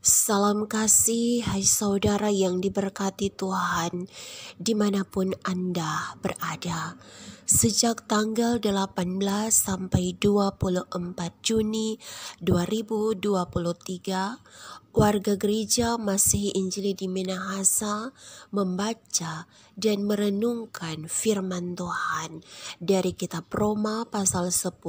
Salam kasih, hai saudara yang diberkati Tuhan, dimanapun Anda berada. Sejak tanggal 18 sampai 24 Juni 2023, warga gereja Masihi Injili di Minahasa membaca dan merenungkan firman Tuhan dari kitab Roma pasal 10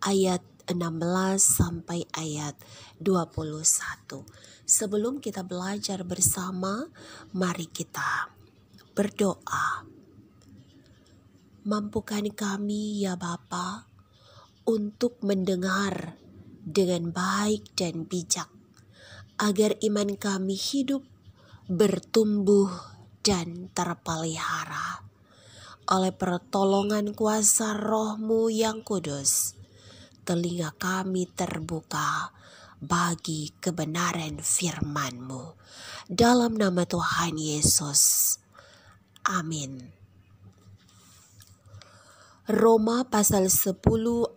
ayat 16 sampai ayat 21. Sebelum kita belajar bersama, mari kita berdoa. Mampukan kami ya Bapa untuk mendengar dengan baik dan bijak, agar iman kami hidup, bertumbuh, dan terpelihara. Oleh pertolongan kuasa Roh-Mu yang kudus, telinga kami terbuka bagi kebenaran firman-Mu. Dalam nama Tuhan Yesus. Amin. Roma pasal 10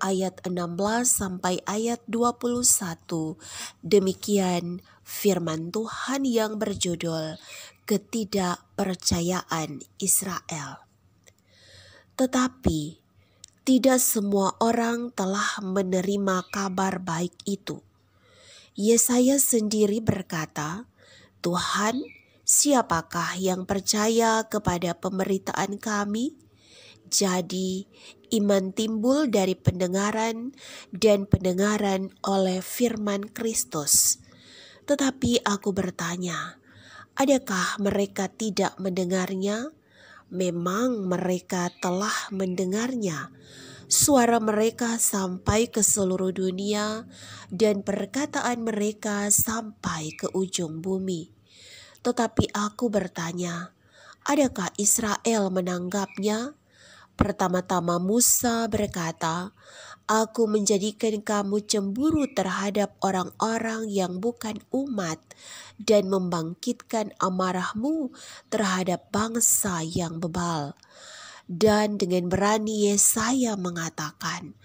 ayat 16 sampai ayat 21. Demikian firman Tuhan yang berjudul Ketidakpercayaan Israel. Tetapi tidak semua orang telah menerima kabar baik itu. Yesaya sendiri berkata, "Tuhan, siapakah yang percaya kepada pemberitaan kami?" Jadi, iman timbul dari pendengaran dan pendengaran oleh firman Kristus. Tetapi aku bertanya, adakah mereka tidak mendengarnya? Memang mereka telah mendengarnya. Suara mereka sampai ke seluruh dunia dan perkataan mereka sampai ke ujung bumi. Tetapi aku bertanya, adakah Israel menanggapnya? Pertama-tama Musa berkata, "Aku menjadikan kamu cemburu terhadap orang-orang yang bukan umat dan membangkitkan amarahmu terhadap bangsa yang bebal." Dan dengan berani Yesaya mengatakan,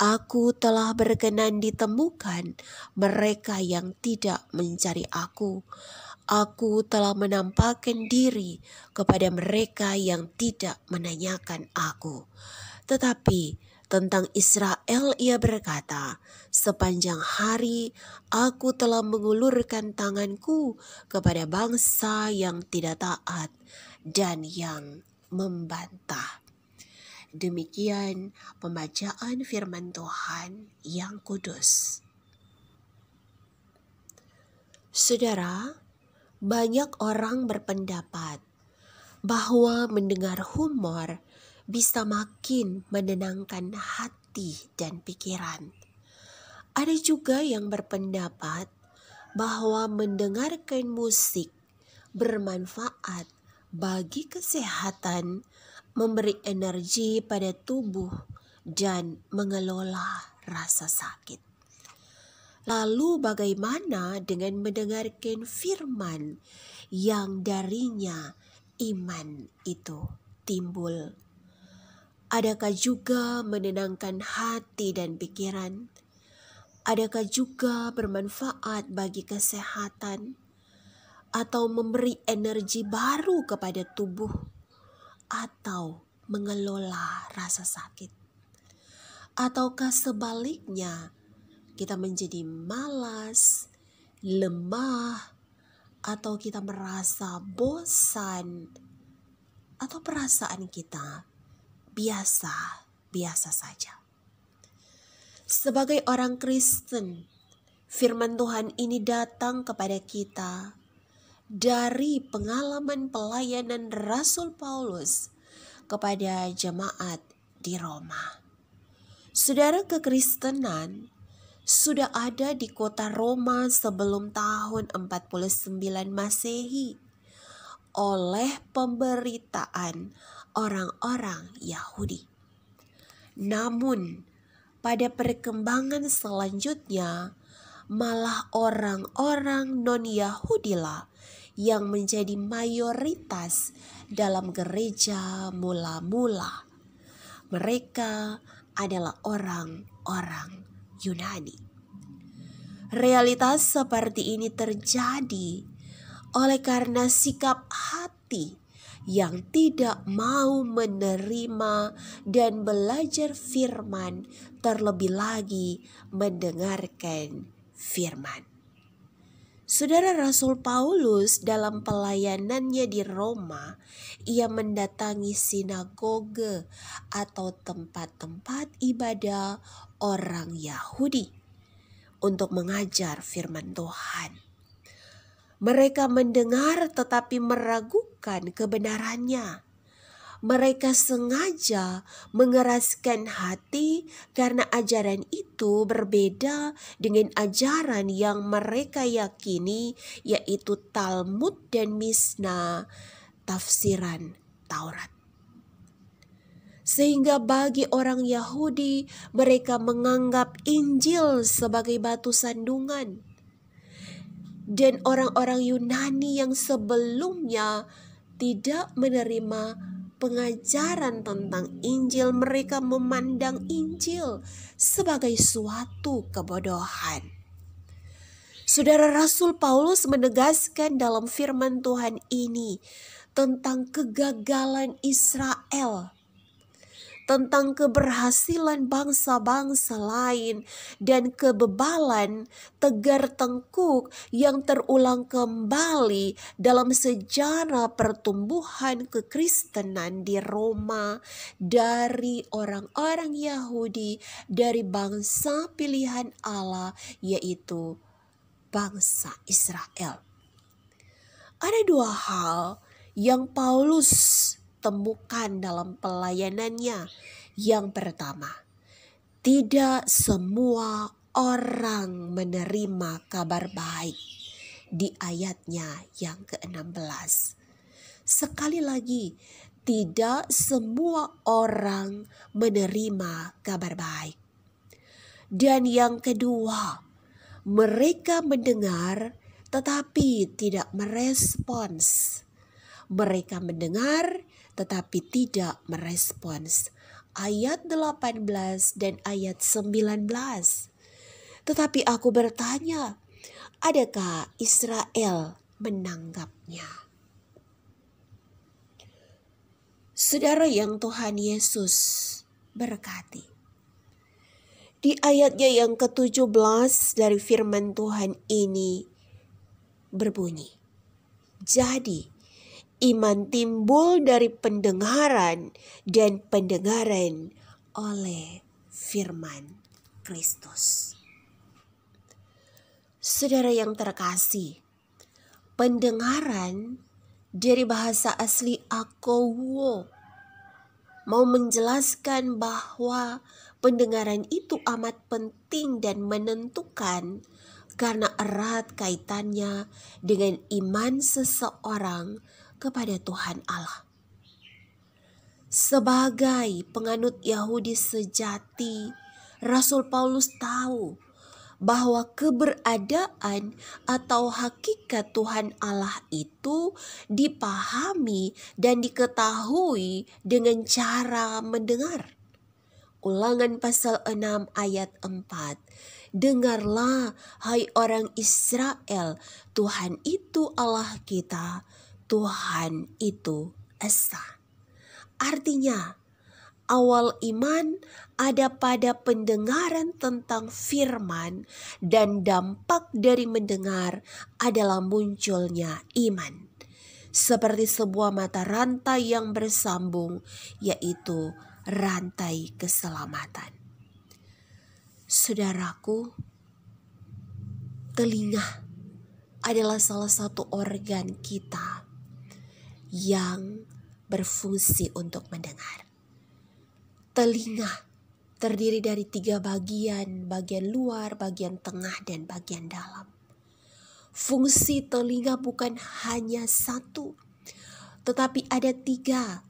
"Aku telah berkenan ditemukan mereka yang tidak mencari aku. Aku telah menampakkan diri kepada mereka yang tidak menanyakan aku." Tetapi tentang Israel ia berkata, "Sepanjang hari aku telah mengulurkan tanganku kepada bangsa yang tidak taat dan yang membantah." Demikian pembacaan firman Tuhan yang kudus. Saudara, banyak orang berpendapat bahwa mendengar humor bisa makin menenangkan hati dan pikiran. Ada juga yang berpendapat bahwa mendengarkan musik bermanfaat bagi kesehatan, memberi energi pada tubuh, dan mengelola rasa sakit. Lalu bagaimana dengan mendengarkan firman yang darinya iman itu timbul? Adakah juga menenangkan hati dan pikiran? Adakah juga bermanfaat bagi kesehatan? Atau memberi energi baru kepada tubuh? Atau mengelola rasa sakit? Ataukah sebaliknya, kita menjadi malas, lemah, atau kita merasa bosan, atau perasaan kita biasa saja. Sebagai orang Kristen, firman Tuhan ini datang kepada kita dari pengalaman pelayanan Rasul Paulus kepada jemaat di Roma. Saudara, kekristenan sudah ada di kota Roma sebelum tahun 49 Masehi oleh pemberitaan orang-orang Yahudi. Namun, pada perkembangan selanjutnya, malah orang-orang non-Yahudilah yang menjadi mayoritas dalam gereja mula-mula. Mereka adalah orang-orang Yunani. Realitas seperti ini terjadi oleh karena sikap hati yang tidak mau menerima dan belajar firman, terlebih lagi mendengarkan firman. Saudara, Rasul Paulus dalam pelayanannya di Roma, ia mendatangi sinagoge atau tempat-tempat ibadah orang Yahudi untuk mengajar firman Tuhan. Mereka mendengar tetapi meragukan kebenarannya. Mereka sengaja mengeraskan hati karena ajaran itu berbeda dengan ajaran yang mereka yakini, yaitu Talmud dan Mishnah, tafsiran Taurat. Sehingga bagi orang Yahudi, mereka menganggap Injil sebagai batu sandungan. Dan orang-orang Yunani yang sebelumnya tidak menerima pengajaran tentang Injil, mereka memandang Injil sebagai suatu kebodohan. Saudara, Rasul Paulus menegaskan dalam firman Tuhan ini tentang kegagalan Israel, tentang keberhasilan bangsa-bangsa lain, dan kebebalan tegar tengkuk yang terulang kembali dalam sejarah pertumbuhan kekristenan di Roma dari orang-orang Yahudi, dari bangsa pilihan Allah, yaitu bangsa Israel. Ada dua hal yang Paulus temukan dalam pelayanannya. Yang pertama, tidak semua orang menerima kabar baik di ayatnya yang ke-16. Sekali lagi, tidak semua orang menerima kabar baik. Dan yang kedua, mereka mendengar tetapi tidak merespons. Mereka mendengar tetapi tidak merespons. Ayat 18 dan ayat 19. Tetapi aku bertanya, adakah Israel menanggapnya? Saudara yang Tuhan Yesus berkati, di ayatnya yang ke-17 dari firman Tuhan ini berbunyi, jadi iman timbul dari pendengaran dan pendengaran oleh firman Kristus. Saudara yang terkasih, pendengaran dari bahasa asli akowo mau menjelaskan bahwa pendengaran itu amat penting dan menentukan karena erat kaitannya dengan iman seseorang kepada Tuhan Allah. Sebagai penganut Yahudi sejati, Rasul Paulus tahu bahwa keberadaan atau hakikat Tuhan Allah itu dipahami dan diketahui dengan cara mendengar. Ulangan pasal 6 ayat 4. Dengarlah, hai orang Israel, Tuhan itu Allah kita, Tuhan itu Esa. Artinya, awal iman ada pada pendengaran tentang firman, dan dampak dari mendengar adalah munculnya iman. Seperti sebuah mata rantai yang bersambung, yaitu rantai keselamatan. Saudaraku, telinga adalah salah satu organ kita yang berfungsi untuk mendengar. Telinga terdiri dari 3 bagian, bagian luar, bagian tengah, dan bagian dalam. Fungsi telinga bukan hanya satu, tetapi ada 3.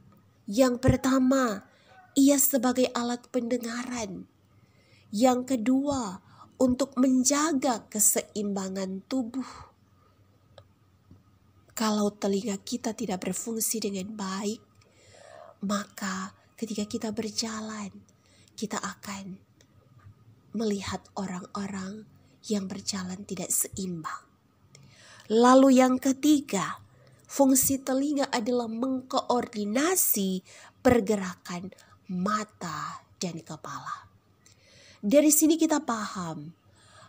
Yang pertama, ia sebagai alat pendengaran. Yang kedua, untuk menjaga keseimbangan tubuh. Kalau telinga kita tidak berfungsi dengan baik, maka ketika kita berjalan, kita akan melihat orang-orang yang berjalan tidak seimbang. Lalu yang ketiga, fungsi telinga adalah mengkoordinasi pergerakan mata dan kepala. Dari sini kita paham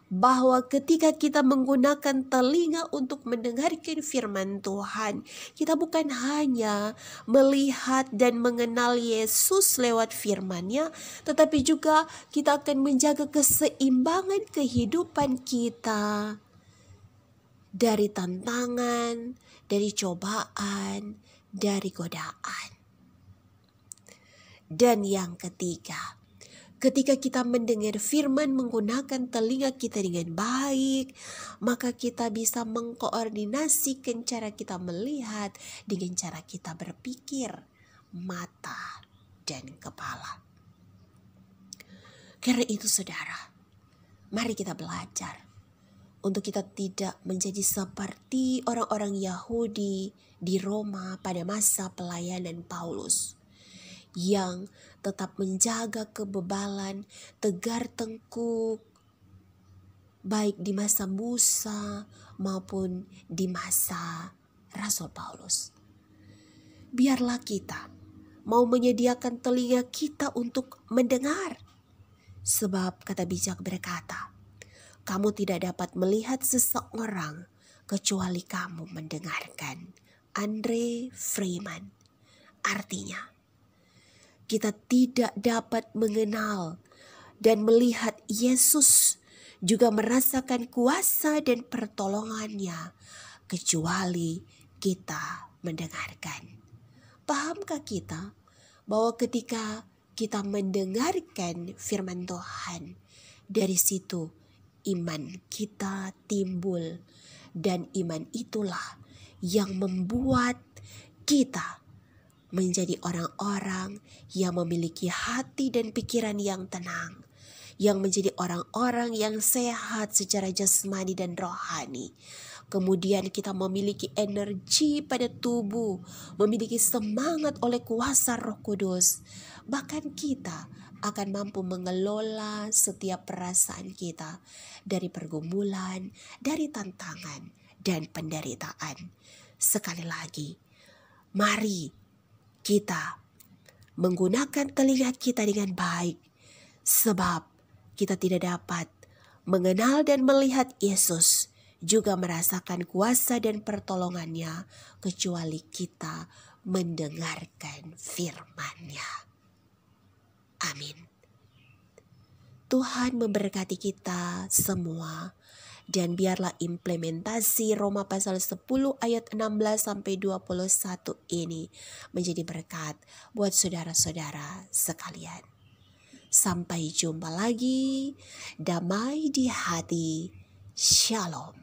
bahwa ketika kita menggunakan telinga untuk mendengarkan firman Tuhan, kita bukan hanya melihat dan mengenal Yesus lewat firman-Nya, tetapi juga kita akan menjaga keseimbangan kehidupan kita dari tantangan, dari cobaan, dari godaan. Dan yang ketiga, ketika kita mendengar firman menggunakan telinga kita dengan baik, maka kita bisa mengkoordinasikan cara kita melihat dengan cara kita berpikir, mata dan kepala. Karena itu saudara, mari kita belajar untuk kita tidak menjadi seperti orang-orang Yahudi di Roma pada masa pelayanan Paulus, yang tetap menjaga kebebalan, tegar tengkuk, baik di masa Musa maupun di masa Rasul Paulus. Biarlah kita mau menyediakan telinga kita untuk mendengar. Sebab kata bijak berkata, kamu tidak dapat melihat seseorang kecuali kamu mendengarkan. Andre Freeman. Artinya, kita tidak dapat mengenal dan melihat Yesus, juga merasakan kuasa dan pertolongannya, kecuali kita mendengarkan. Pahamkah kita bahwa ketika kita mendengarkan firman Tuhan, dari situ iman kita timbul, dan iman itulah yang membuat kita menjadi orang-orang yang memiliki hati dan pikiran yang tenang, yang menjadi orang-orang yang sehat secara jasmani dan rohani. Kemudian kita memiliki energi pada tubuh, memiliki semangat oleh kuasa Roh Kudus. Bahkan kita akan mampu mengelola setiap perasaan kita dari pergumulan, dari tantangan, dan penderitaan. Sekali lagi, mari kita menggunakan telinga kita dengan baik, sebab kita tidak dapat mengenal dan melihat Yesus, juga merasakan kuasa dan pertolongannya, kecuali kita mendengarkan firman-Nya. Amin. Tuhan memberkati kita semua. Dan biarlah implementasi Roma pasal 10 ayat 16 sampai 21 ini menjadi berkat buat saudara-saudara sekalian. Sampai jumpa lagi. Damai di hati. Shalom.